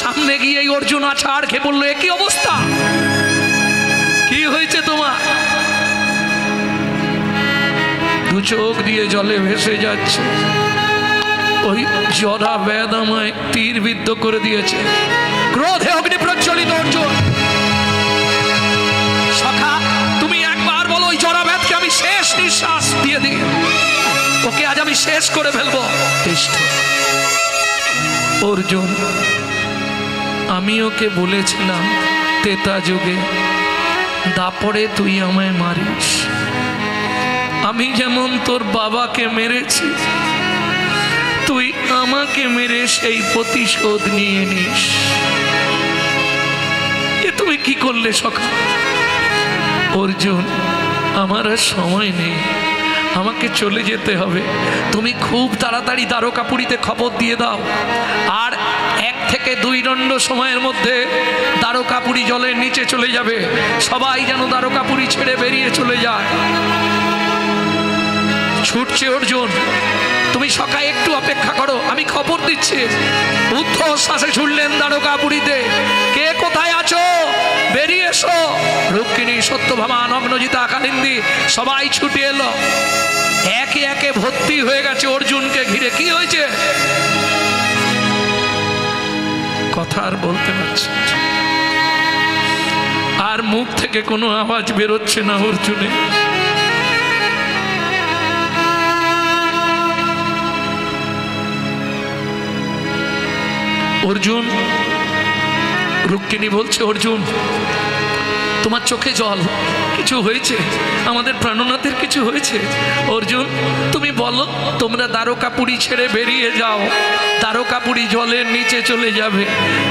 সামনে গিয়ে অর্জুন আছাড় খেয়ে বললো, এ কি অবস্থা, কি হয়েছে তোমার? দু চোখ দিয়ে জলে ভেসে যাচ্ছে। ওই জরা ব্যাধ আমায় তীর বিদ্ধ করে দিয়েছে। ক্রোধে অগ্নি প্রজ্বলিত অর্জুন, সখা তুমি একবার বলো ওই জরা ব্যাধকে আমি শেষ নিঃশ্বাস দিয়ে দিই, ওকে আজ আমি শেষ করে ফেলবো। অর্জুন, আমি ওকে বলেছিলাম তেতা যুগে দাপড়ে তুই আমায় মারিস, আমি যেমন তোর বাবাকে মেরেছি তুই আমাকে মেরে সেই প্রতিশোধ নিয়ে নিস। এ তুমি কি করলে সখা? অর্জুন, আমার আর সময় নেই, আমাকে চলে যেতে হবে। তুমি খুব তাড়াতাড়ি দ্বারকাপুরীতে খবর দিয়ে দাও, আর 1 থেকে 2 দণ্ড সময়ের মধ্যে দ্বারকাপুরী জলের নিচে চলে যাবে। সবাই যেন দ্বারকাপুরী ছেড়ে বেরিয়ে চলে যায়। ছুটছে অর্জুন, তুমি সকাল একটু অপেক্ষা করো, আমি খবর দিচ্ছি। উদ্ধশ্বাসে ছুটলেন দ্বারকাপুরীতে। কে কোথায় আছো, বেরিয়ে এসো। রুক্মিণী, সত্যভামা, নগ্নজিতা, কালিন্দী সবাই ছুটে এলো। একে একে ভর্তি হয়ে গেছে অর্জুনকে ঘিরে। কি হয়েছে? কথা আর বলতে পারছে, আর মুখ থেকে কোনো আওয়াজ বেরোচ্ছে না অর্জুনের। অর্জুন, রুক্মিণী বলছে, অর্জুন তোমার চোখে জল, কিছু হয়েছে? আমাদের প্রাণনাথের কিছু হয়েছে? অর্জুন তুমি বলো, তোমরা দ্বারকাপুরী ছেড়ে বেরিয়ে যাও, দ্বারকাপুরী জলের নিচে চলে যাবে।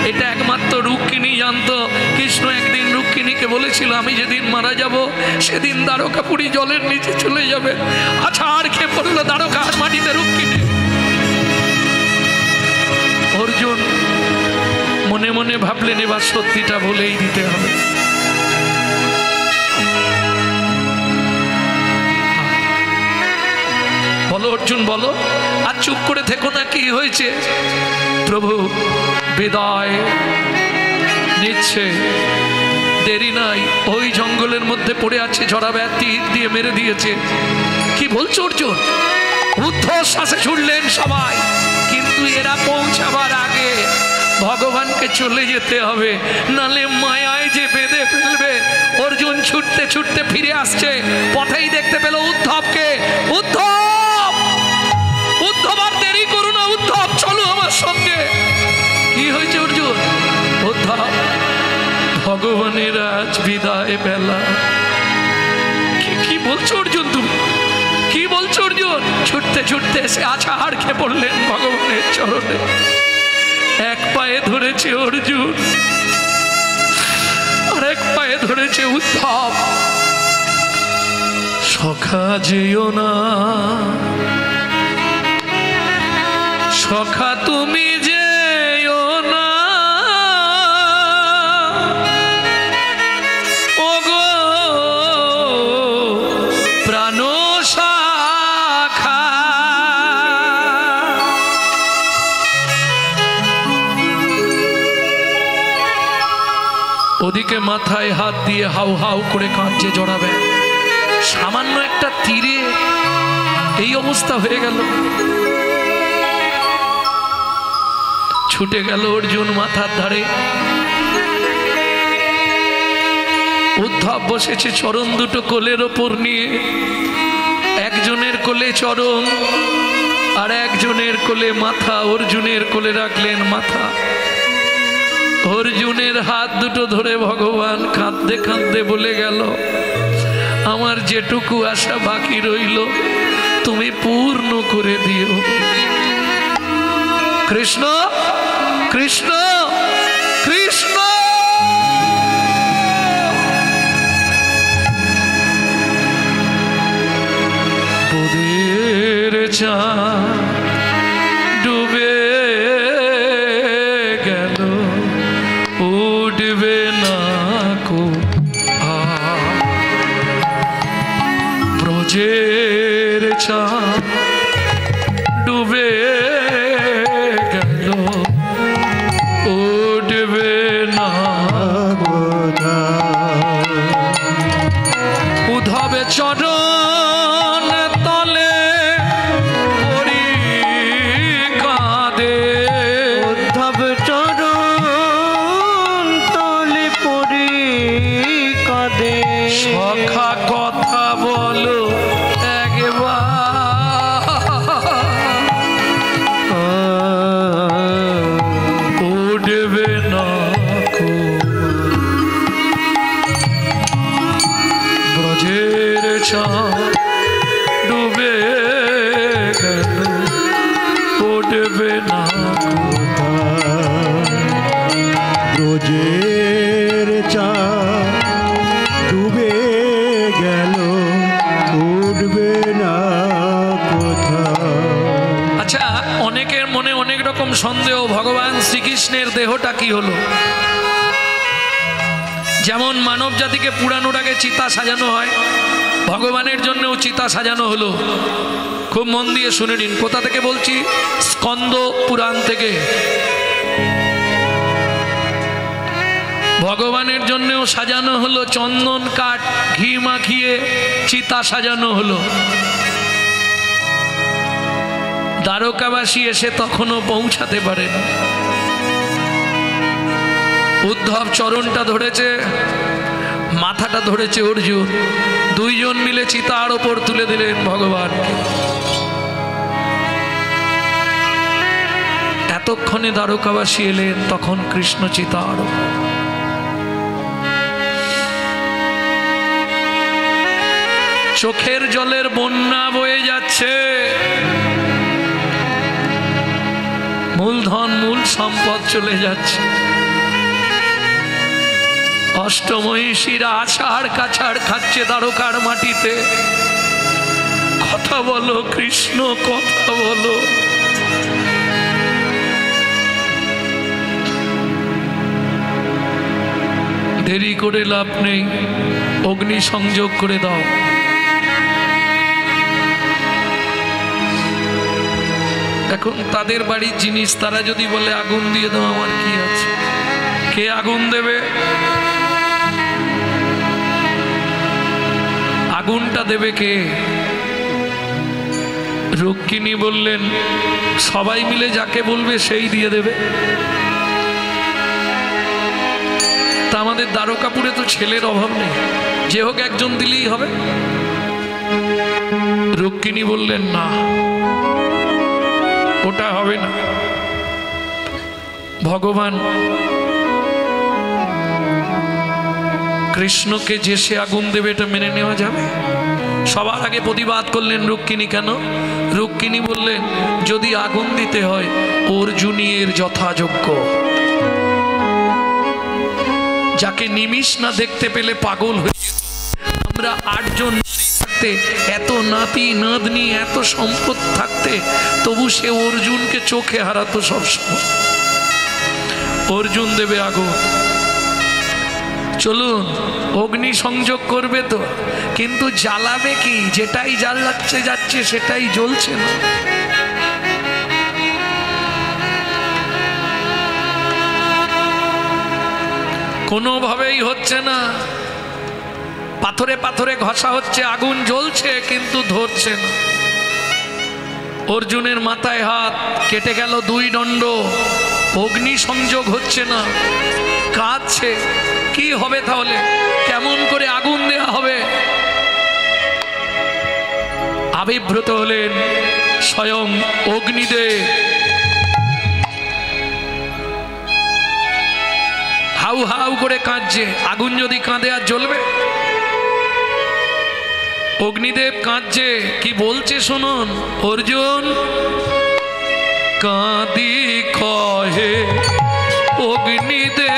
এটা একমাত্র রুক্মিণী জানতো। কৃষ্ণ একদিন রুক্মিণীকে বলেছিল, আমি যেদিন মারা যাব সেদিন দ্বারকাপুরী জলের নিচে চলে যাবে। আছাড় খেয়ে পড়লো দ্বারকার মাটিতে রুক্মিণী। অর্জুন মনে মনে ভাবলেন, এবার সত্যিটা বলেই দিতে হবে। বলো অর্জুন, বলো, আর চুপ করে থেকো না। কি হয়েছে? প্রভু বিদায় নিচ্ছে, দেরি নাই। ওই জঙ্গলের মধ্যে পড়ে আছে, জরাব্যাধ তীর দিয়ে মেরে দিয়েছে। কি বলছো অর্জুন? ঊর্ধ্বশ্বাসে ছুটলেন সবাই, কিন্তু এরা পৌঁছাবার আগে ভগবানকে চলে যেতে হবে, নালে মায়ায় যে বেঁধে ফেলবে। অর্জুন ছুটতে ছুটতে ফিরে আসছে, পথেই দেখতে পেল উদ্ধবকে। উদ্ধব, উদ্ধব আর দেরি করো না, উদ্ধব চলো আমার সঙ্গে। কি হয়েছে অর্জুন? উদ্ধব, ভগবানের আজ বিদায় বেলা। কি বলছো অর্জুন তুমি? কি বলছো অর্জুন? ছুটতে ছুটতে এসে আছাড় খেয়ে পড়লেন ভগবানের চরণে। এক পায়ে ধরেছে অর্জুন, আর এক পায়ে ধরেছে উদ্ধব। সখা যেও না, সখা তুমি যেও না, ওগো প্রাণ সখা। ওদিকে মাথায় হাত দিয়ে হাউ হাউ করে কাঁদছে জড়াবেন। সামান্য একটা তীরে এই অবস্থা হয়ে গেল। ছুটে গেল অর্জুন মাথার ধারে। উদ্ধব বসেছে চরণ দুটো কোলের ওপর নিয়ে। একজনের কোলে চরণ আর একজনের কোলে মাথা। অর্জুনের কোলে রাখলেন মাথা। অর্জুনের হাত দুটো ধরে ভগবান কাঁদতে কাঁদতে বলে গেল, আমার যেটুকু আশা বাকি রইল তুমি পূর্ণ করে দিও। কৃষ্ণ কৃষ্ণ কৃষ্ণ। বোধের চাঁদ ডুবে গেল, উঠবে না কো ব্রজের চাঁদ ডুবে গেল, উঠবে কৃষ্ণের দেহটা কি হলো? যেমন মানব জাতিকে পুরানোর আগে চিতা সাজানো হয়, ভগবানের জন্যও চিতা সাজানো হলো। খুব মন দিয়ে শুনে নিন, কোথা থেকে বলছি? স্কন্দ পুরাণ থেকে। ভগবানের জন্যও সাজানো হলো, চন্দন কাঠ ঘি মাখিয়ে চিতা সাজানো হলো। দ্বারকাবাসী এসে তখনও পৌঁছাতে পারেন। উদ্ধব চরণটা ধরেছে, মাথাটা ধরেছে অর্জুন, দুইজন মিলে চিতার ওপর তুলে দিলেন ভগবানকে। এতক্ষণে দ্বারকাবাসী এলেন, তখন কৃষ্ণ চিতার। চোখের জলের বন্যা বয়ে যাচ্ছে, মূলধন মূল সম্পদ চলে যাচ্ছে। অষ্টমহিষীরা আছাড় কাছাড় খাচ্ছে দ্বারকার মাটিতে। কথা বলো কৃষ্ণ, কথা বলো। দেরি করে লাভ নেই, অগ্নি সংযোগ করে দাও। এখন তাদের বাড়ির জিনিস, তারা যদি বলে আগুন দিয়ে দাও, আমার কি আছে? কে আগুন দেবে? আগুনটা দেবে কে? রুক্মিণী বললেন সবাই মিলে যাকে বলবে সেই দিয়ে দেবে। তা আমাদের দ্বারকাপুরে তো ছেলের অভাব নেই, যে হোক একজন দিলেই হবে। রুক্মিণী বললেন না, ওটা হবে না। ভগবান কৃষ্ণকে যে সে আগুন দেবে এটা মেনে নেওয়া যাবে? সবার আগে প্রতিবাদ করলেন রুক্মিণী। কেন? রুক্মিণী বললেন যদি আগুন দিতে হয় অর্জুনের যথাযোগ্য, যাকে নিমিষ না দেখতে পেলে পাগল হয়ে যেত। আমরা 8 জন থাকতে, এত নাতি নাতনি, এত সম্পদ থাকতে, তবু সে অর্জুনকে চোখে হারাতো সবসময়। অর্জুন দেবে আগুন। চলুন, অগ্নি সংযোগ করবে তো, কিন্তু জ্বালাবে কি? যেটাই জ্বালাচ্ছে যাচ্ছে সেটাই জ্বলছে না। কোনোভাবেই হচ্ছে না। পাথরে পাথরে ঘষা হচ্ছে, আগুন জ্বলছে কিন্তু ধরছে না। অর্জুনের মাথায় হাত, কেটে গেল 2 দণ্ড, অগ্নি সংযোগ হচ্ছে না, কাঁদছে। কি হবে তাহলে? কেমন করে আগুন দেয়া হবে? আবির্ভূত হলেন স্বয়ং অগ্নিদেব। হাউ হাউ করে কাঁদছে। আগুন যদি কাঁদে আর জ্বলবে? অগ্নিদেব কাঁদছে, কি বলছে শুনুন। অর্জুন কাঁদি কহে অগ্নিদেব,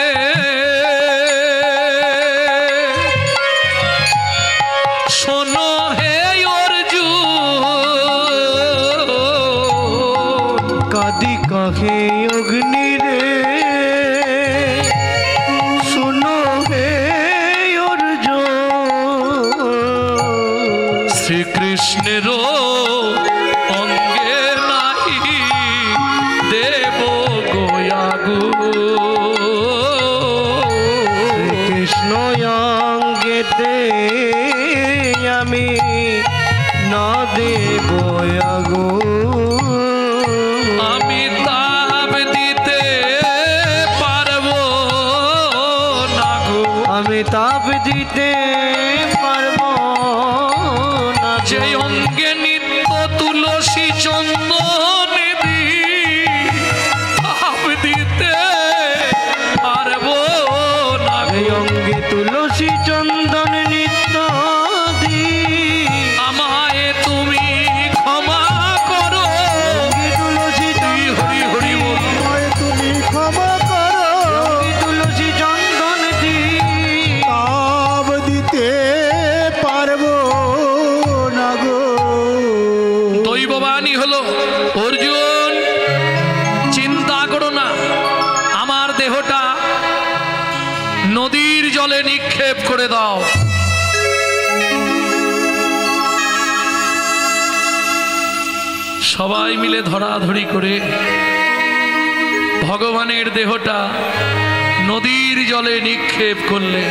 শোনো হে অর্জুন। কাঁদি কহে অগ্নি রে, শোনো হে অর্জুন। শ্রীকৃষ্ণের অঙ্গে নাহি দেব গোয়াগু। শ্রীকৃষ্ণ অঙ্গেতে আমি না দেব আগুন। আমি তাপ দিতে পারবো না গো। আমি তাপ দিতে পারবো না। যে অঙ্গে নিত্য তুলসী চন্দন দি, তাপ দিতে পারবো না গো। এই অঙ্গে তুলসী চন্দন নিত্য দি, আমায় তুমি ক্ষমা করো। তুলসী হরি হরি বল। তুমি ক্ষমা করো। তুলসী চন্দন দি, তাপ দিতে পারবো না গো। দৈববাণী হলো দেহটা নদীর জলে নিক্ষেপ করে দাও। সবাই মিলে ধরাধরি করে ভগবানের দেহটা নদীর জলে নিক্ষেপ করলে,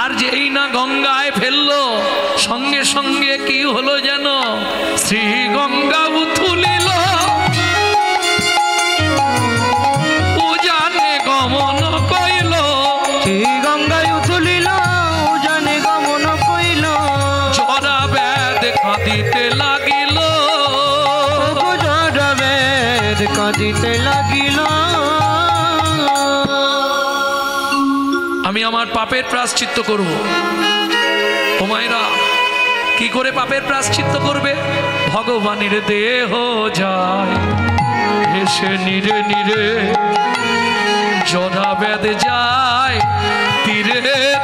আর যেই না গঙ্গায় ফেললো সঙ্গে সঙ্গে কি হলো যেন, শ্রী গঙ্গা উথুলিল উজানে গমন কইল, শ্রী গঙ্গায় উথলিল উজানে গমন কইল, জরা ব্যাধ কাঁদিতে লাগিল, জরা ব্যাধ কাঁদিতে লাগিল। আমি আমার পাপের প্রায়শ্চিত্ত করব। ও মায়েরা, কি করে পাপের প্রায়শ্চিত্ত করবে? ভগবানের দেহ যায় হেসে নিরে নিরে, জরা ব্যাধ যায় তীরে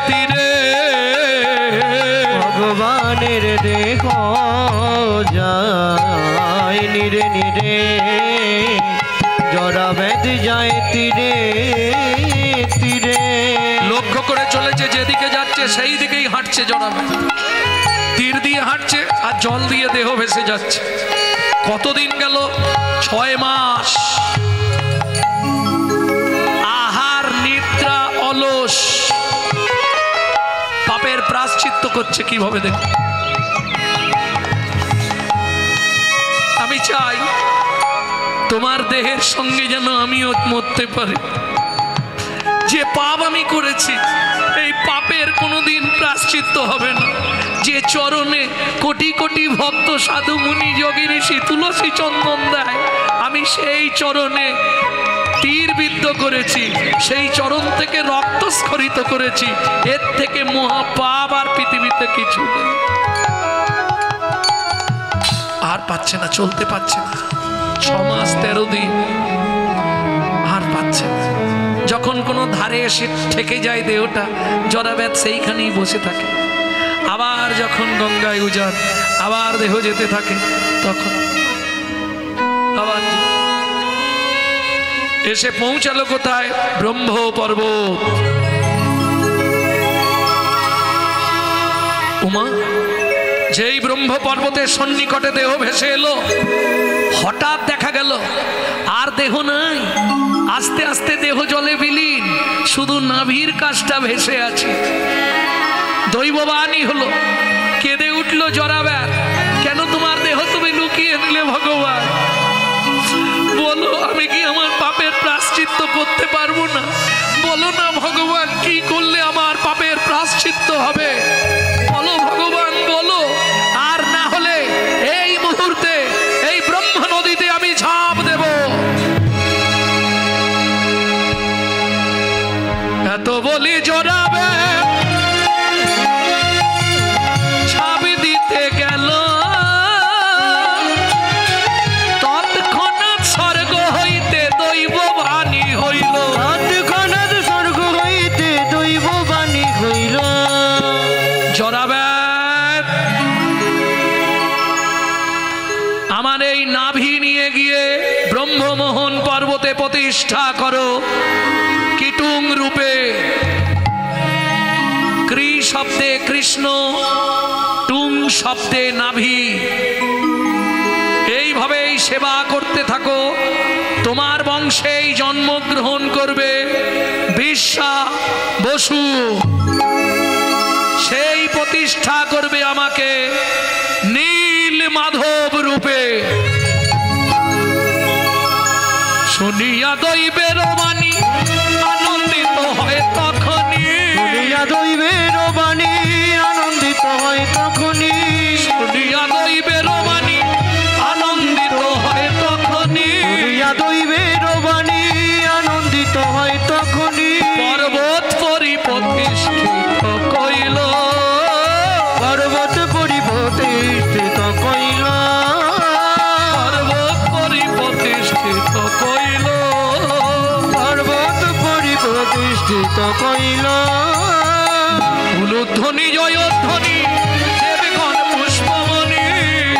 তীরে, ভগবানের দেহ যায় নিরে নিরে, জরা ব্যাধ যায় তীরে তীরে। লক্ষ্য করে চলেছে, যেদিকে যাচ্ছে সেই দিকেই হাঁটছে জরা ব্যাধ, তীর দিয়ে হাঁটছে আর জল দিয়ে দেহ ভেসে যাচ্ছে। কতদিন গেল? 6 মাস। আহার নিদ্রা অলস, পাপের প্রায়শ্চিত্ত করছে কিভাবে দেখো। আমি চাই তোমার দেহের সঙ্গে যেন আমিও মরতে পারি। যে পাপ আমি করেছি এই পাপের কোনোদিন প্রায়শ্চিত্ত হবে না। যে চরণে কোটি কোটি ভক্ত সাধু মুনি যোগী ঋষি তুলসী চন্দন দেয়, আমি সেই চরণে তীর বিদ্ধ করেছি, সেই চরণ থেকে রক্ত স্খলিত করেছি। এর থেকে মহা পাপ আর পৃথিবীতে কিছু নেই। আর পাচ্ছে না, চলতে পারছে না। 6 মাস 13 দিন আর পাচ্ছে না। যখন কোনো ধারে এসে ঠেকে যায় দেহটা, জরাব্যাধ সেইখানেই বসে থাকে। আবার যখন গঙ্গায় উজান, আবার দেহ যেতে থাকে, তখন আবার এসে পৌঁছালো কোথায়? ব্রহ্ম পর্বত। উমা, যেই ব্রহ্ম পর্বতের সন্নিকটে দেহ ভেসে এলো, হঠাৎ দেখা গেল আর দেহ নাই। আস্তে আস্তে দেহ জলে বিলীন, শুধু নাভির কাছটা ভেসে আছে। দৈববাণী হলো, কেঁদে উঠল জরাব্যাধ, কেন তোমার দেহ তুমি লুকিয়ে নিলে ভগবান? বলো, আমি কি আমার পাপের প্রায়শ্চিত্ত করতে পারবো না? বলো না ভগবান, কি করলে আমার পাপের প্রায়শ্চিত্ত হবে? বলো ভগবান, বলো। আর না হলে এই মুহূর্তে এই ব্রহ্ম নদীতে আমি ঝাঁপ দেব। এত বলি জরাব্যাধ ঝাঁপ দিতে গেল, তৎক্ষণাৎ স্বর্গ হইতে দৈববাণী হইল, তৎক্ষণাৎ স্বর্গ হইতে দৈববাণী হইল। জরাব্যাধ, আমার এই নাভি নিয়ে গিয়ে ব্রহ্মমোহন পর্বতে প্রতিষ্ঠা করো কীটুং রূপে। ক্রি শব্দে কৃষ্ণ, টুং শব্দে নাভি। এইভাবেই সেবা করতে থাকো। তোমার বংশেই জন্মগ্রহণ করবে বিশ্বা বসু, সেই প্রতিষ্ঠা করবে আমাকে নীল মাধব রূপে। শুনিয়া দৈবের বাণী আনন্দিত হয় তখনই, শুনিয়া দৈবের বাণী আনন্দিত হয় তখনই, শুনিয়া দৈবের বাণী আনন্দিত হয় তখনই, শুনিয়া দৈবের বাণী আনন্দিত হয় তখনই। পর্বত পরিপ্রতিষ্ঠিত কইল, পর্বত পরিপ্রতিষ্ঠিত কইল, পর্বত পরিপ্রতিষ্ঠিত কইল, পর্বত পরিপ্রতিষ্ঠিত কইল। উলুধ্বনি জয়ধ্বনি দেবগণ পুষ্পমণি,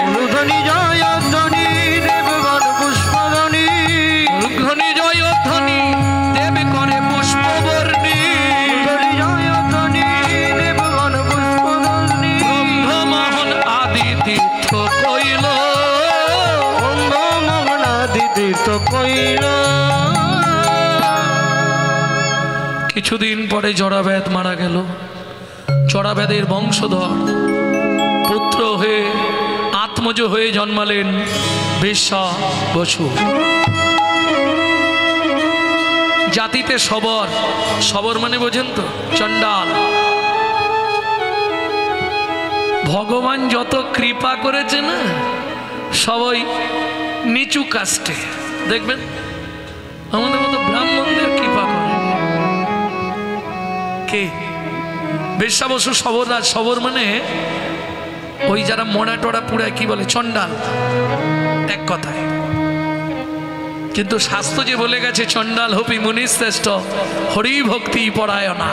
উলুধ্বনি জয়ধ্বনি দেবগণ পুষ্পধ্বনি, উলুধ্বনি জয়ধ্বনি দেবগণ কিছুদিন পরে জরাবেদ মারা গেল। জরাবেদের বংশধর পুত্র হয়ে আত্মজ হয়ে জন্মালেন বেশ্যা বসু। জাতিতে সবর, সবর মানে বোঝেন তো, চণ্ডাল। ভগবান যত কৃপা করেছে না, সবাই নিচু কাস্টে। দেখবেন আমাদের মতো ব্রাহ্মণদের কৃপা করে কে? বেশ্যা বসু সবররাজ। সবর মানে ওই যারা মরা টরা পুড়ায়, কি বলে, চণ্ডাল এক কথায়। কিন্তু শাস্ত্র যে বলে গেছে চণ্ডাল হপি মুনি শ্রেষ্ঠ হরি ভক্তি পরায়ণা।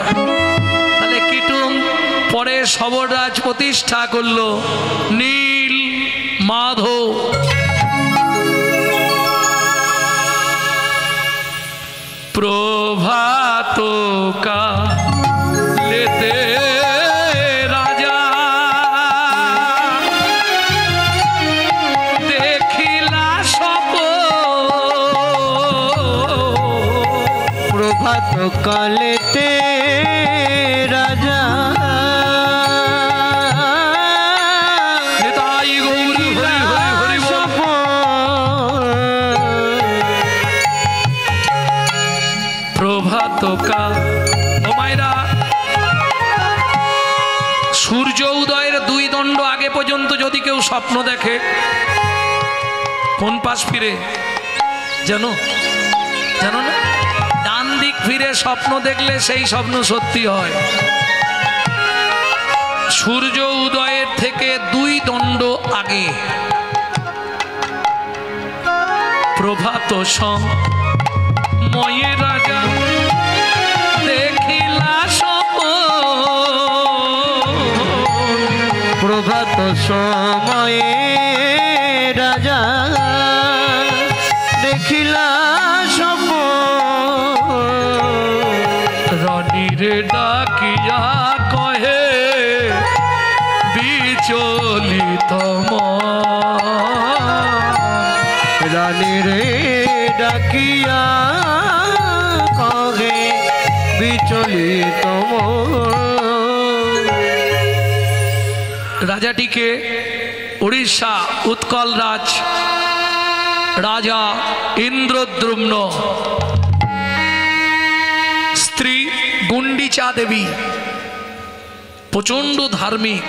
তাহলে কীটুম পরে সবররাজ প্রতিষ্ঠা করলো নীল মাধব। প্রভাত কালেতে রাজা দেখিলা প্রভাত কালেতে রাজা সূর্য উদয়ের 2 দণ্ড আগে পর্যন্ত যদি কেউ স্বপ্ন দেখে, কোন পাশ ফিরে জানো? জানো না? ডান দিক ফিরে স্বপ্ন দেখলে সেই স্বপ্ন সত্যি হয়। সূর্য উদয়ের থেকে 2 দণ্ড আগে প্রভাত সময়ে রাজা দেখিলা প্রভাত সময়ে রাজা দেখিলা স্বপ্ন রানীর ডাকিয়া কহে বিচলিত রানীর ডাকিয়া কহে বিচলিত রাজাটিকে উড়িষ্যা উৎকল রাজ রাজা ইন্দ্রদ্যুম্ন স্ত্রী গুন্ডিচা দেবী প্রচণ্ড ধার্মিক।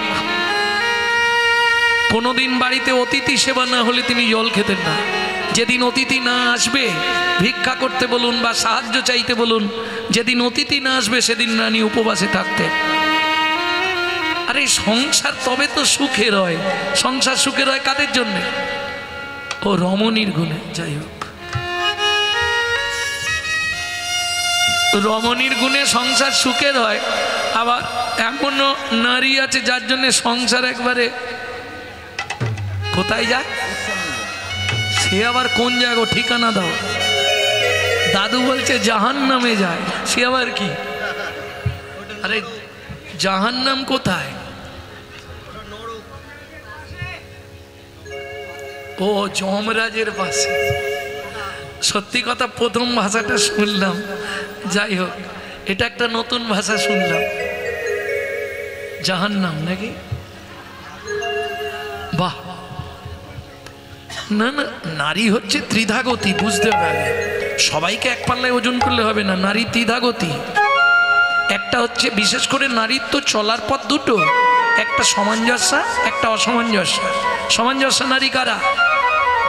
কোনোদিন বাড়িতে অতিথি সেবা না হলে তিনি জল খেতেন না। যেদিন অতিথি না আসবে ভিক্ষা করতে বলুন বা সাহায্য চাইতে বলুন, যেদিন অতিথি না আসবে সেদিন রানী উপবাসে থাকতেন। আরে সংসার তবে তো সুখের হয়। সংসার সুখের হয় কাদের জন্য? ও রমণীর গুণে। যাই হোক, রমণীর গুণে সংসার সুখের হয়। আবার এমনও নারী আছে যার জন্য সংসার একবারে কোথায় যায়, সে আবার কোন জায়গা ঠিকানা দাও। দাদু বলছে জাহান্নামে যায়, সে আবার কি? আরে জাহান্নাম কোথায়? ও যমরাজের পাশে। সত্যি কথা, প্রথম ভাষাটা শুনলাম। যাই হোক, এটা একটা নতুন ভাষা শুনলাম, জাহান্নাম নাকি? বাহ। না না, নারী হচ্ছে ত্রিধাগতি, বুঝতে হবে। সবাইকে এক পাল্লায় ওজন করলে হবে না। নারী ত্রিধাগতি। একটা হচ্ছে, বিশেষ করে নারীর তো চলার পথ দুটো, একটা সামঞ্জস্য, একটা অসামঞ্জস্য। সামঞ্জস্য নারী কারা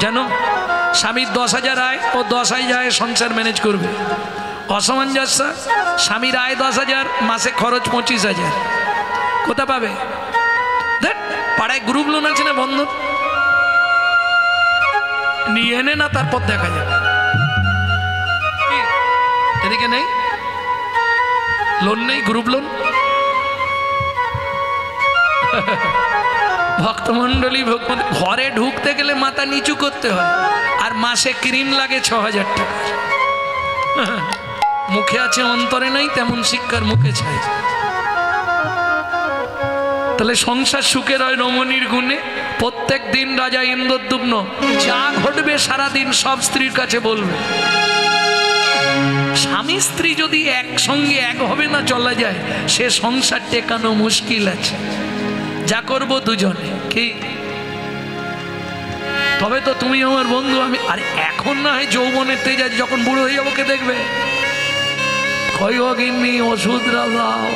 জানো? স্বামীর 10,000 আয়, ও 10,000 আয় সংসার ম্যানেজ করবে। অসামঞ্জস্য, স্বামীর আয় 10,000, মাসে খরচ 25,000। কোথা পাবে? দেখ, পাড়ায় গ্রুপ লোন আছে না, বন্ধন নিয়ে এনে না, তারপর দেখা যাবে। এদিকে নেই লোন, নেই গ্রুপ লোন। ভক্তমন্ডলী ঘরে ঢুকতে গেলে মাথা নিচু করতে হয়, আর মাসে ক্রিম লাগে 6,000 টাকা। মুখে আছে অন্তরে নাই, তেমন শিক্ষার মুখে ছাই। তাহলে সংসার সুখের হয় রমণীর গুণে। প্রত্যেক দিন রাজা ইন্দ্রদ্যুম্ন যা ঘটবে সারাদিন সব স্ত্রীর কাছে বলবে। স্বামী স্ত্রী যদি একসঙ্গে একভাবে না চলা যায়, সে সংসার টেকানো মুশকিল আছে। যা করবো দুজনে, কি? তবে তো তুমি আমার বন্ধু, আমি আরে এখন না হয় যৌবনের তেজ আছে, যখন বুড়ো হয়ে যাবো কে দেখবে? কয়গিন্নি ওষুধরা দাও।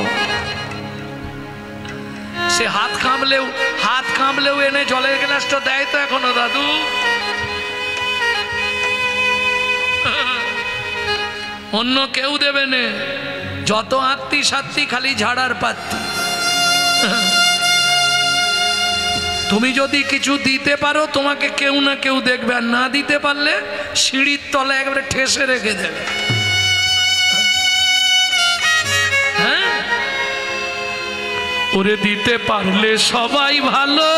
সে হাত কামলেও এনে জলের গ্লাসটা দেয় তো এখনো দাদু। অন্য কেউ দেবে না, যত আত্মী সাত্তি খালি ঝাড়ার পাত্তি। তুমি যদি কিছু দিতে পারো তোমাকে কেউ না কেউ দেখবে, আর না দিতে পারলে সিঁড়ির তলে একবারে ঠেসে রেখে দেবে। হ্যাঁ, ওরে দিতে পারলে সবাই ভালো,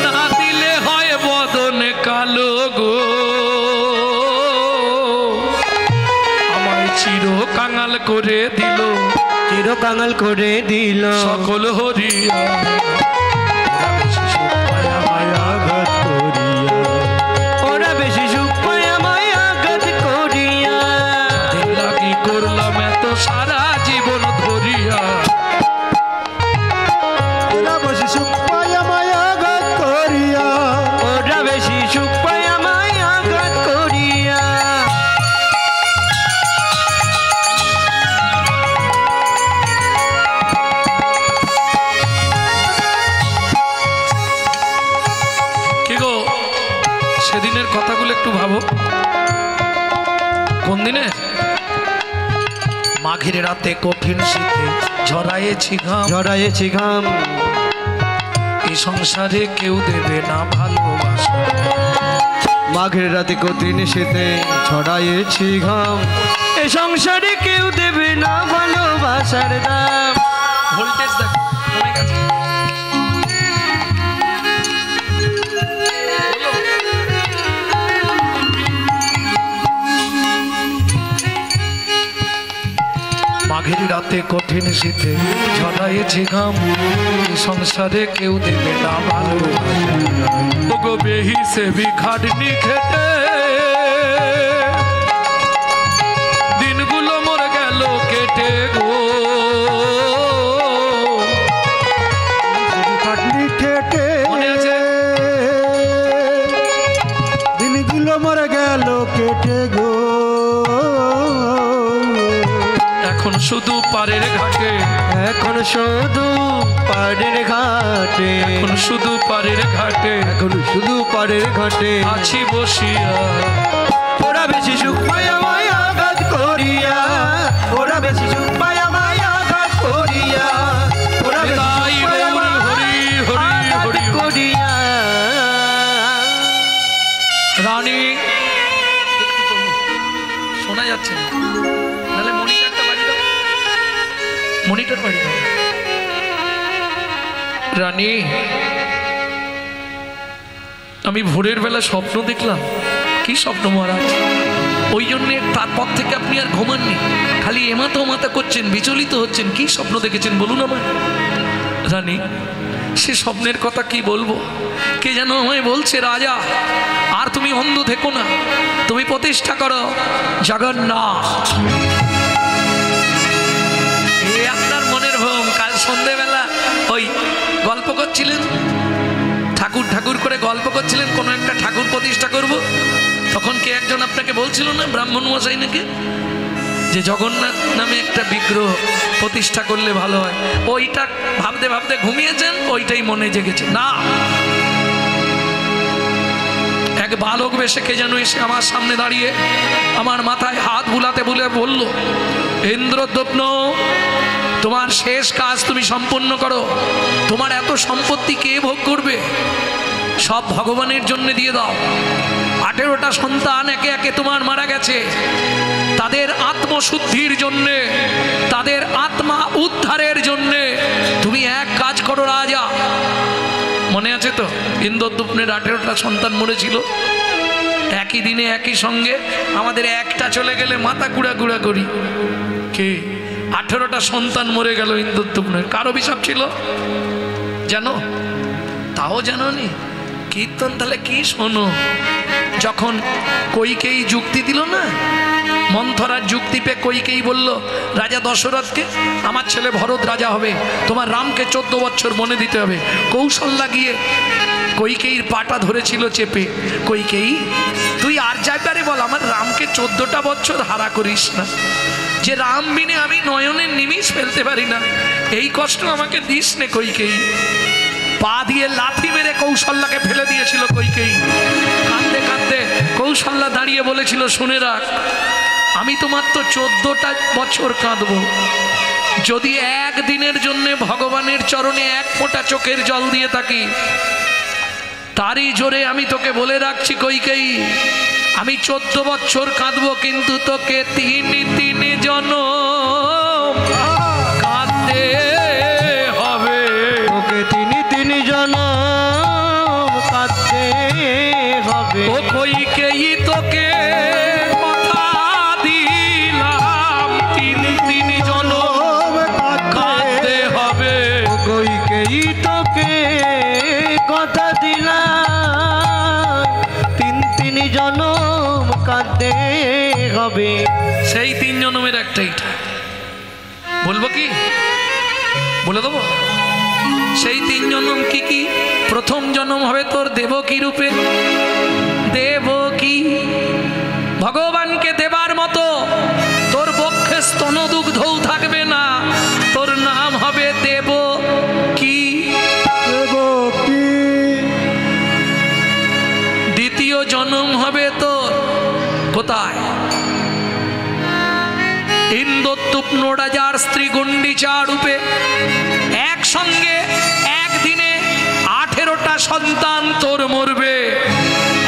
না দিলে হয় বদন কালো গো। আমায় চির কাঙাল করে দিল, চির কাঙাল করে দিল সকল হরিয়া। আঘাত করিয়া, ওরা বেশি সুখ পায় আমায় আঘাত করিয়া। লাগি করলাম এত সারা জীবন ধরিয়া, ওরা বেশি সুখ পায় আমায় আঘাত করিয়া, ওরা বেশি সুখ পায় আমায় আঘাত করিয়া। কি গো, সেদিনের কথাগুলো একটু ভাবো। কোন দিনে? মাঘের রাতে কঠিন শীতে ঝরায়েছি ঘাম, ঝরায়েছি ঘাম, এই সংসারে কেউ দেবে না ভালোবাসা। মাঘের রাতে কঠিন শীতে ছড়ায়েছি ঘাম, এ সংসারে কেউ দেবে না ভালোবাসার দাম। ভোল্টেজ দেখ কমে গেছে। মাঘের রাতে কঠিন শীতে ঝরায়েছি ঘাম, এই সংসারে কেউ দেবে না ভালোবাসা। ওগো বেহিসেবি খাটনি খেটে দিনগুলো মোর গেল কেটে গো। খাটনি খেটে মনে আছে? দিনগুলো মরে গেল কেটে গো। এখন শুধু পারের ঘাটে, এখন শুধু পাড়ের ঘাটে, এখন শুধু পারের ঘাটে, এখন শুধু পাড়ের ঘাটে আছি বসিয়া। ওরা বেশি সুখ পায় আমায় আঘাত করিয়া, ওরা বেশি সুখ পায় আমায় আঘাত করিয়া, ওরা বেশি তাই সুখ পায় গৌর হরি হরি আঘাত হরি করিয়া। রানী একটু তো শোনা যাচ্ছে না, তাহলে মনিটরটা বাড়ি দাও, মনিটর বাড়ি দাও। রানী, আমি ভোরের বেলা স্বপ্ন দেখলাম। কি স্বপ্ন মহারাজ? ওই জন্যে তারপর থেকে আপনি আর ঘুমাননি, খালি এমাতা ওমাতা করছেন, বিচলিত হচ্ছেন। কি স্বপ্ন দেখেছেন বলুন আমার। রানী, সে স্বপ্নের কথা কি বলবো, কে যেন আমায় বলছে, রাজা আর তুমি অন্ধ থেকো না, তুমি প্রতিষ্ঠা করো জগন্নাথ। এই আপনার মনের ভ্রম। কাল সন্ধেবেলা ওই গল্প করছিলেন, ঠাকুর করে গল্প করছিলেন, কোনো একটা ঠাকুর প্রতিষ্ঠা করব। তখন কে একজন আপনাকে বলছিল না, ব্রাহ্মণ মশাই নাকি, যে জগন্নাথ নামে একটা বিগ্রহ প্রতিষ্ঠা করলে ভালো হয়। ওইটা ভাবতে ভাবতে ঘুমিয়েছেন, ওইটাই মনে জেগেছে। না, এক বালক বেশে কে যেন এসে আমার সামনে দাঁড়িয়ে আমার মাথায় হাত বুলাতে বলল, ইন্দ্রদ্যুম্ন, তোমার শেষ কাজ তুমি সম্পন্ন করো। তোমার এত সম্পত্তি কে ভোগ করবে? সব ভগবানের জন্য দিয়ে দাও। 18টা সন্তান একে একে তোমার মারা গেছে, তাদের আত্মশুদ্ধির জন্যে, তাদের আত্মা উদ্ধারের জন্যে তুমি এক কাজ করো রাজা। মনে আছে তো, ইন্দ্রদ্যুম্নের 18টা সন্তান মরেছিল। একই দিনে একই সঙ্গে আমাদের একটা চলে গেলে মাথা কুড়া করি। কে? 18টা সন্তান মরে গেল ইন্দ্রদ্যুম্নের। কার অভিশাপ ছিল জানো? তাও জানো নি? কীর্তন তাহলে কি শোনো। যখন কইকেই যুক্তি দিল না, মন্থরার যুক্তি পেয়ে কইকেই বলল রাজা দশরথকে, আমার ছেলে ভরত রাজা হবে, তোমার রামকে 14 বছর মনে দিতে হবে। কৌশল্যা গিয়ে কইকেয়ীর পাটা ধরেছিল চেপে, কইকেয়ী তুই আর যাইবারে বল, আমার রামকে 14টা বছর হারা করিস না, যে রাম বিনে আমি নয়নের নিমিষ ফেলতে পারি না, এই কষ্ট আমাকে দিস নে কইকেয়ী। পা দিয়ে লাথি মেরে কৌশল্যাকে ফেলে দিয়েছিল কইকেয়ী। কাঁদতে কাঁদতে কৌশল্যা দাঁড়িয়ে বলেছিল, শুনে রাখ, আমি তোমার তো 14টা বছর কাঁদব, যদি একদিনের জন্য ভগবানের চরণে এক ফোঁটা চোখের জল দিয়ে থাকি, তারই জোরে আমি তোকে বলে রাখছি কইকেয়ী, আমি 14 বছর কাঁদব, কিন্তু তোকে 3 জনম কাঁদতে হবে। তোকে 3 জনম কাঁদতে হবে। ও কইকেয়ী তোকে কথা দিলাম, 3 জনম কাঁদতে হবে। কইকেয়ী তোকে কথা দিলাম, 3 জনম কাঁদতে হবে। সেই 3 জনমের একটাই, বলবো কি বলে দেবো? সেই 3 জনম কি কি? প্রথম জন্ম হবে তোর দেবকী রূপে। দেবকী, ভগবানকে দেবার মতো তোর বক্ষে স্তনদুগ্ধও থাকবে না, তোর নাম হবে দেবকী। দ্বিতীয় জন্ম হবে তোর কোথায়? ইন্দ্রতুপ্ন রাজার স্ত্রী গুন্ডিচা রূপে। একসঙ্গে একদিনে 18টা সন্তান তোর মরবে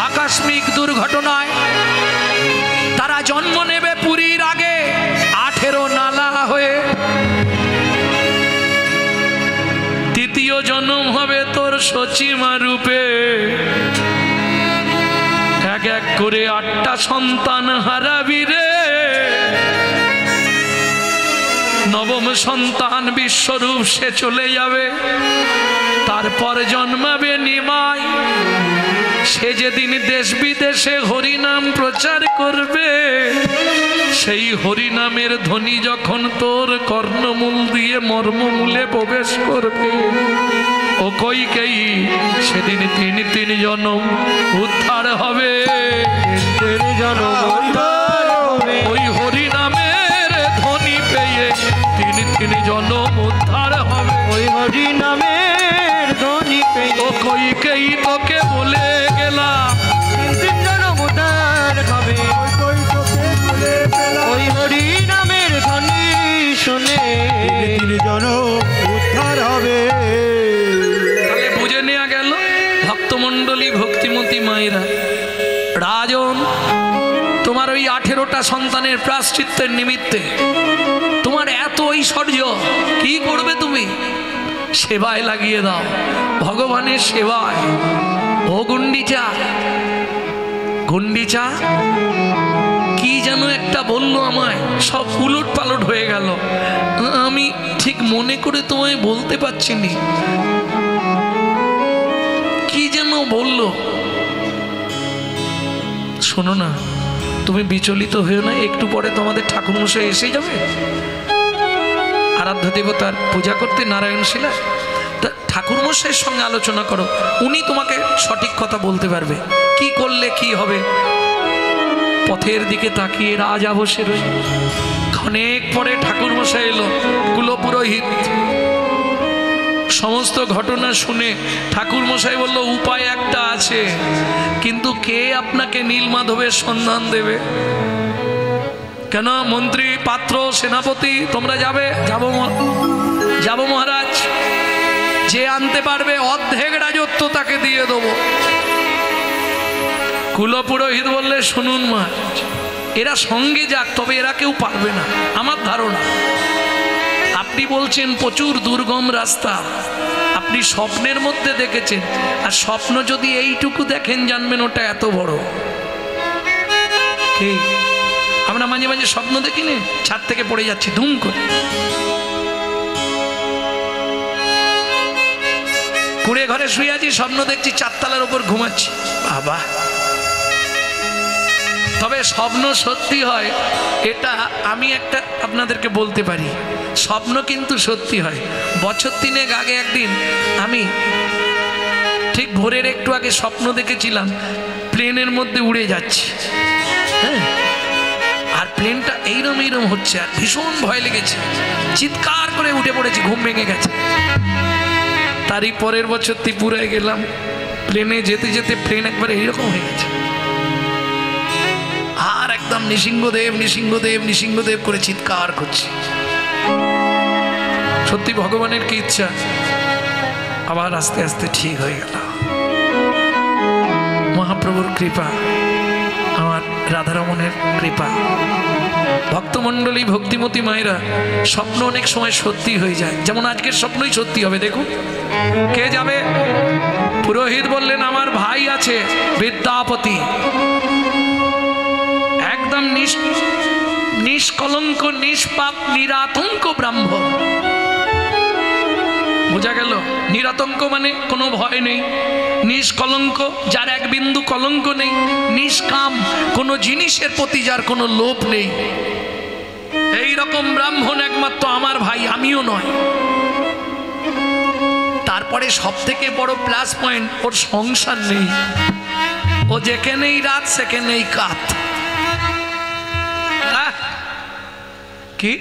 আকস্মিক দুর্ঘটনায়। তারা জন্ম নেবে পুরীর আগে 18 নালা হয়ে। তৃতীয় জন্ম হবে তোর সচিমা রূপে। এক এক করে 8টা সন্তান হারাবি রে। নবম সন্তান বিশ্বরূপ, সে চলে যাবে। তারপর জন্মাবে নিমাই, সে যেদিন দেশ বিদেশে হরিনাম প্রচার করবে, সেই হরিনামের ধ্বনি যখন তোর কর্ণমূল দিয়ে মর্মমূলে প্রবেশ করবে, ও কইকেয়ী সেদিন 3 জনম উদ্ধার হবে। 3 জনম উদ্ধার হবে। ওই হরিনামের ধ্বনি পেয়ে 3 জনম উদ্ধার হবে। ওই হরি নামের ধ্বনি পেয়ে ও কইকেয়ী তোকে বলে গেলাম, 3 জনম উদ্ধার হবে। ওই হরি নামের ধ্বনি শুনে 3 জনম উদ্ধার হবে। তাহলে বুঝে নেওয়া গেল ভক্তমণ্ডলী, ভক্তিমতী মায়েরা, রাজন তোমার ওই 18টা সন্তানের প্রায়শ্চিত্তের নিমিত্তে তোমার এত ঐশ্বর্য, কি করবে তুমি? সেবায় লাগিয়ে দাও, ভগবানের সেবায়। ও গুন্ডিচা, গুন্ডিচা কি যেন একটা বললো আমায়, সব উলট পালট হয়ে গেল, আমি ঠিক মনে করে তোমায় বলতে পারছি নি। কি যেন বললো, শোনো না, তুমি বিচলিত হয়েও না, একটু পরে তোমাদের ঠাকুরমশাই এসে যাবে আরাধ্য দেবতার পূজা করতে নারায়ণ শিলা। তা ঠাকুরমশাইয়ের সঙ্গে আলোচনা করো, উনি তোমাকে সঠিক কথা বলতে পারবে, কি করলে কি হবে। পথের দিকে তাকিয়ে রাজা বসে রইল। অনেক পরে ঠাকুরমশাই এলো, কুলপুরোহিত। সমস্ত ঘটনা শুনে ঠাকুরমশাই বলল, উপায় একটা আছে, কিন্তু কে আপনাকে নীলমাধবের সন্ধান দেবে? কেন মন্ত্রী, পাত্র, সেনাপতি তোমরা যাবে? যাবো মহারাজ। যে আনতে পারবে অর্ধেক রাজত্ব তাকে দিয়ে দেবো। কুলপুরোহিত বললে, শুনুন মহারাজ, এরা সঙ্গে যাক, তবে এরা কেউ পারবে না আমার ধারণা। আপনি বলছেন প্রচুর দুর্গম রাস্তা, আপনি স্বপ্নের মধ্যে দেখেছেন, আর স্বপ্ন যদি এইটুকু দেখেন জানবেন ওটা এত বড়। আমরা মাঝে মাঝে স্বপ্ন দেখি না, ছাদ থেকে পড়ে যাচ্ছি ধুম করে, কুড়ে ঘরে শুয়ে আছি, স্বপ্ন দেখছি 4 তলার উপর ঘুমাচ্ছি। বাবা, তবে স্বপ্ন সত্যি হয় এটা আমি একটা আপনাদেরকে বলতে পারি, স্বপ্ন কিন্তু সত্যি হয়। বছর 3 আগে একদিন আমি ঠিক ভোরের একটু আগে স্বপ্ন দেখেছিলাম প্লেনের মধ্যে উড়ে যাচ্ছি, হ্যাঁ, আর প্লেনটা এইরম হচ্ছে, আর ভীষণ ভয় লেগেছে, চিৎকার করে উঠে পড়েছি, ঘুম ভেঙে গেছে। তারই পরের বছর ত্রিপুরায় গেলাম, প্লেনে যেতে যেতে প্লেন একবার এইরকম হয়ে গেছে, আর একদম নৃসিংহদেব নৃসিংহদেব নৃসিংহদেব করে চিৎকার করছি। সত্যি ভগবানের কি ইচ্ছা, আবার আস্তে আস্তে ঠিক হয়ে গেল। মহাপ্রভুর কৃপা, আমার রাধারমণের কৃপা। ভক্তমণ্ডলী, ভক্তিমতী মায়েরা, স্বপ্ন অনেক সময় সত্যি হয়ে যায়, যেমন আজকের স্বপ্নই সত্যি হবে। দেখুন কে যাবে, পুরোহিত বললেন আমার ভাই আছে বিদ্যাপতি, একদম নিষ্কলঙ্ক নিষ্পাপ নিরাতঙ্ক ব্রাহ্মণ। বোঝা গেল, নিরাতঙ্ক মানে কোনো ভয় নেই, নিষ্কলঙ্ক যার এক বিন্দু কলঙ্ক নেই, নিষ্কাম কোনো জিনিসের প্রতি যার কোনো লোভ নেই, এই রকম ব্রাহ্মণ একমাত্র আমার ভাই, আমিও নয়। তারপরে সব থেকে বড় প্লাস পয়েন্ট, ওর সংসার নেই, ও যেখানেই রাত সেখানেই কাত। কি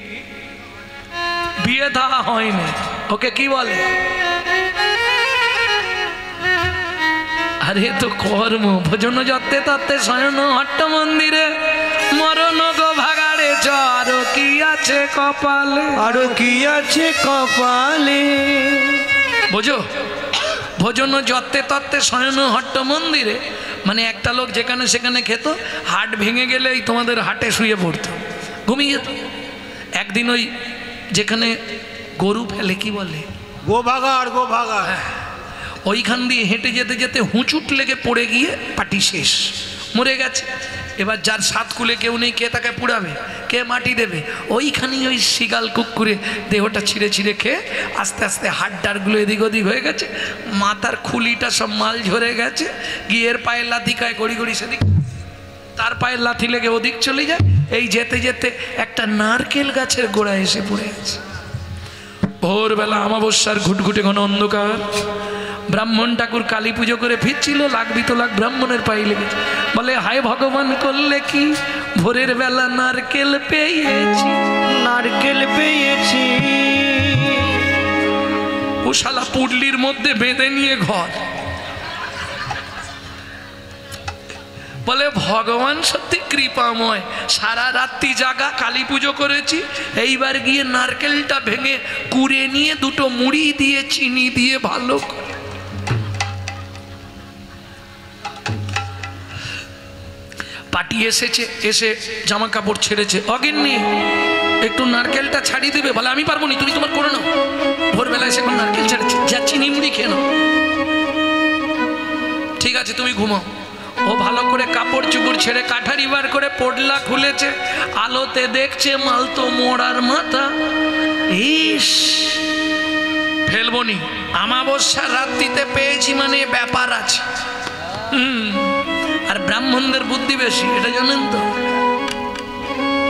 বিয়ে দেওয়া হয়নি, ওকে কি বলে, আরে তো কর্ম। ভোজন যত্তে তত্তে শয়ন হট্ট মন্দিরে, মরণ গো ভাগাড়ে চর কি আছে কপালে, আরো কি আছে কপালে। বোঝো, ভোজন যত্তে তত্তে শয়ন হট্ট মন্দিরে মানে একটা লোক যেখানে সেখানে খেত, হাট ভেঙে গেলেই তোমাদের হাটে শুয়ে পড়তো, ঘুমিয়ে যেত। একদিন ওই যেখানে গরু ফেলে, কি বলে, গোভাগাড়, গোভাগাড়, ওইখান দিয়ে হেঁটে যেতে যেতে হুঁচুট লেগে পড়ে গিয়ে পাটি শেষ, মরে গেছে। এবার যার সাত কুলে কেউ নেই, কে তাকে পুড়াবে, কে মাটি দেবে, ওইখানেই ওই শিগাল কুকুরে দেহটা ছিঁড়ে ছিঁড়ে খেয়ে আস্তে আস্তে হাড্ডারগুলো এদিক ওদিক হয়ে গেছে, মাথার খুলিটা সব মাল ঝরে গেছে, গিয়ের পায়ের লাথি খায় গড়ি গড়ি সেদিক, তার পায়ের লাথি লেগে ওদিক চলে যায়। এই যেতে যেতে একটা নারকেল গাছের গোড়ায় এসে পড়ে গেছে। ভোরবেলা অমাবস্যার ঘুটঘুটে ঘন অন্ধকার, ব্রাহ্মণ ঠাকুর কালী পুজো করে ফিরছিল, লাগবি তো লাগ ব্রাহ্মণের পায়ে লেগেছে। বলে হায় ভগবান করলে কি, ভোরের বেলা নারকেল পেয়েছি, নারকেল পেয়েছি। ও শালা পুডলির মধ্যে বেঁধে নিয়ে ঘর। বলে ভগবান সত্যি কৃপাময়, সারা রাত্রি জাগা কালী পুজো করেছি, এইবার গিয়ে নারকেলটা ভেঙে কুড়ে নিয়ে দুটো মুড়ি দিয়ে চিনি দিয়ে ভালো করে পাটি এসেছে, এসে জামা কাপড় ছেড়েছে, অগিন্নি একটু নারকেলটা ছাড়িয়ে দেবে। বলে আমি পারবো নি, তুমি তোমার করে নাও। ভোরবেলায় সে নারকেল ছেড়েছে, যা চিনি মুড়ি খেয়ে নাও। ঠিক আছে তুমি ঘুমাও। ও ভালো করে কাপড় চুপড় ছেড়ে কাঠারি বার করে পডলা খুলেছে, আলোতে দেখছে মাল তো মোড়ার মাথা। ইস ফেলবনি, আমাবস্যার রাত্রিতে পেয়েছি মানে ব্যাপার আছে। আর ব্রাহ্মণদের বুদ্ধি বেশি, এটা জানেন তো,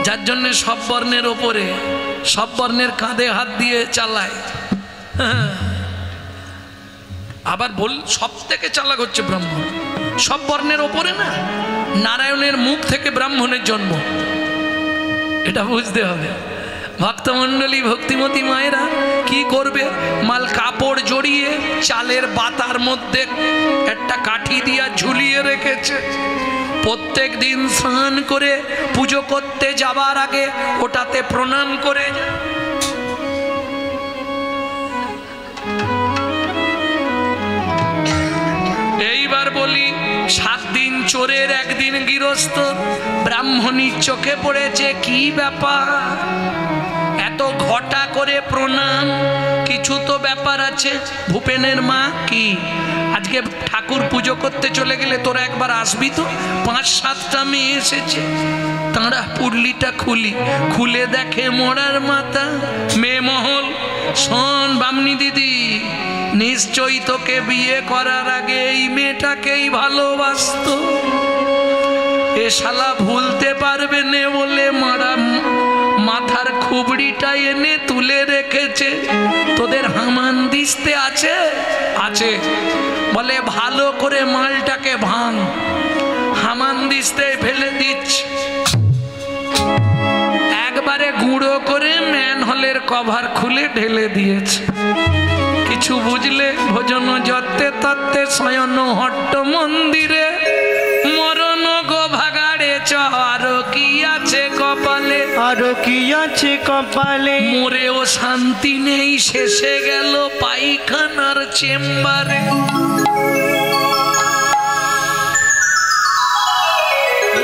যার জন্য সব বর্ণের ওপরে, সব বর্ণের কাঁধে হাত দিয়ে চালায়। আবার বল সব থেকে চালাক হচ্ছে ব্রাহ্মণ, সব বর্ণের ওপরে না, নারায়ণের মুখ থেকে ব্রাহ্মণের জন্ম, এটা বুঝতে হবে। ভক্তমণ্ডলী, ভক্তিমতী মায়েরা কি করবে, মাল কাপড় জড়িয়ে চালের বাতার মধ্যে একটা কাঠি দিয়া ঝুলিয়ে রেখেছে। প্রত্যেক দিন স্নান করে পুজো করতে যাবার আগে ওটাতে প্রণাম করে যায়। এইবার বলি, 7 দিন চোরের 1 দিন গৃহস্থ, ব্রাহ্মণীর চোখে পড়েছে কি ব্যাপার, এত ঘটা করে প্রণাম, কিছু তো ব্যাপার আছে। ভূপেনের মা কি আজকে ঠাকুর পুজো করতে চলে গেলে তোরা একবার আসবি তো, 5-7টা মেয়ে এসেছে, তাঁরা পুডলিটা খুলে দেখে মোড়ার মাথা। মেয়ে মহল, শোন বামনি দিদি, নিশ্চয়ই তোকে বিয়ে করার আগে এই মেয়েটাকেই ভালোবাসতো। এ শালা ভুলতে পারবে না বলে মারা মাথার খুবড়িটা এনে তুলে রেখেছে। তোদের হামান দিস্তে আছে আছে, বলে ভালো করে মালটাকে ভাঙ। হামান দিস্তে ফেলে দিচ্ছে, একবারে গুঁড়ো করে ম্যানহোলের কভার খুলে ঢেলে দিয়েছে। কিছু বুঝলে ভোজন যত্তে তত্ত্বে শয়ন হট্ট মন্দিরে মরণ গো ভাগাড়ে আরো কি আছে কপালে, আরো কি আছে কপালে, মরেও শান্তি নেই শেষে গেল পায়খানার চেম্বারে।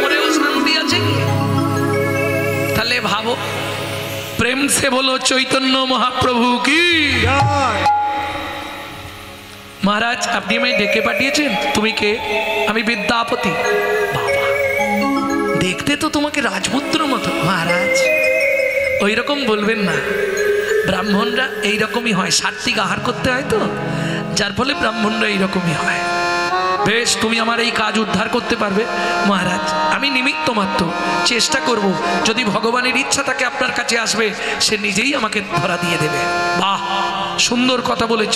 মরেও শান্তি আছে কি? তাহলে ভাবো, প্রেম সে বলো চৈতন্য মহাপ্রভু কি। মহারাজ আপনি আমায় ডেকে পাঠিয়েছেন? তুমি কে? আমি বিদ্যাপতি। বাবা, দেখতে তো তোমাকে রাজপুত্র মতো। মহারাজ ওই রকম বলবেন না, ব্রাহ্মণরা এইরকমই হয়, সাত্বিক আহার করতে হয় তো, যার ফলে ব্রাহ্মণরা এইরকমই হয়। বেশ, তুমি আমার এই কাজ উদ্ধার করতে পারবে? মহারাজ আমি নিমিত্ত মাত্র, চেষ্টা করব, যদি ভগবানের ইচ্ছা থাকে আপনার কাছে আসবে, সে নিজেই আমাকে ধরা দিয়ে দেবে। বাহ, সুন্দর কথা বলেছ,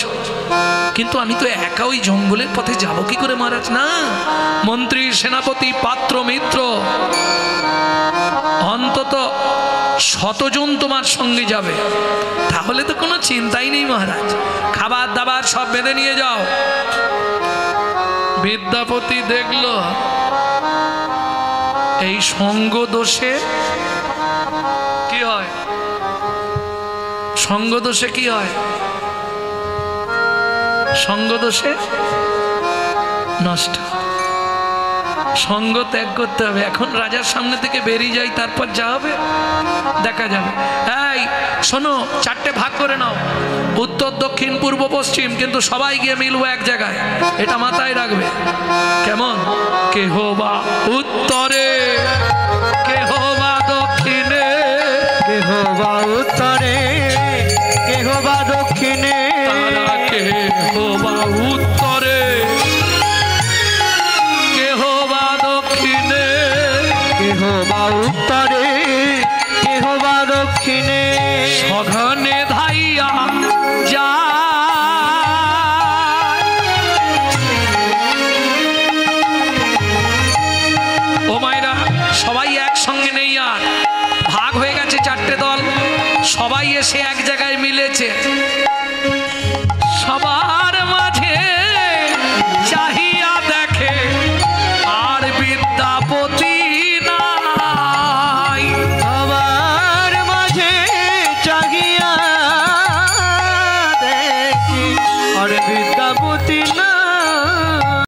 কিন্তু আমি তো একা ওই জঙ্গলের পথে যাব কি করে মহারাজ? না, মন্ত্রী সেনাপতি পাত্র মিত্র অন্তত 100 জন তোমার সঙ্গে যাবে, তাহলে তো কোনো চিন্তাই নেই মহারাজ। খাবার দাবার সব বেঁধে নিয়ে যাও। বিদ্যাপতি দেখল এই সঙ্গ দোষে কি হয়, সঙ্গ দোষে কি হয়, সঙ্গ দোষে নষ্ট। সঙ্গ ত্যাগ করতে হবে। এখন রাজার সামনে থেকে বেরিয়ে যাই, তারপর যা হবে দেখা যাবে। এই শোনো, 4টে ভাগ করে নাও, উত্তর দক্ষিণ পূর্ব পশ্চিম, কিন্তু সবাই গিয়ে মিলবো এক জায়গায়, এটা মাথায় রাখবে। কেমন? কেহ বা উত্তরে, কেহ বা দক্ষিণে, কেহ বা উত্তরে, কেহ বা দক্ষিণে, তারা কেহ বা উত্তরে, কেহ বা দক্ষিণে, কেহ বা উত্তরে, কেহ বা দক্ষিণে, সঘনে ধাইয়া যা। ও মায়েরা, সবাই একসঙ্গে নেই, আর ভাগ হয়ে গেছে 4টে দল, সবাই এসে এক জায়গায় মিলেছে। সবার মাঝে চাহিয়া দেখে আর বিদ্যাপতি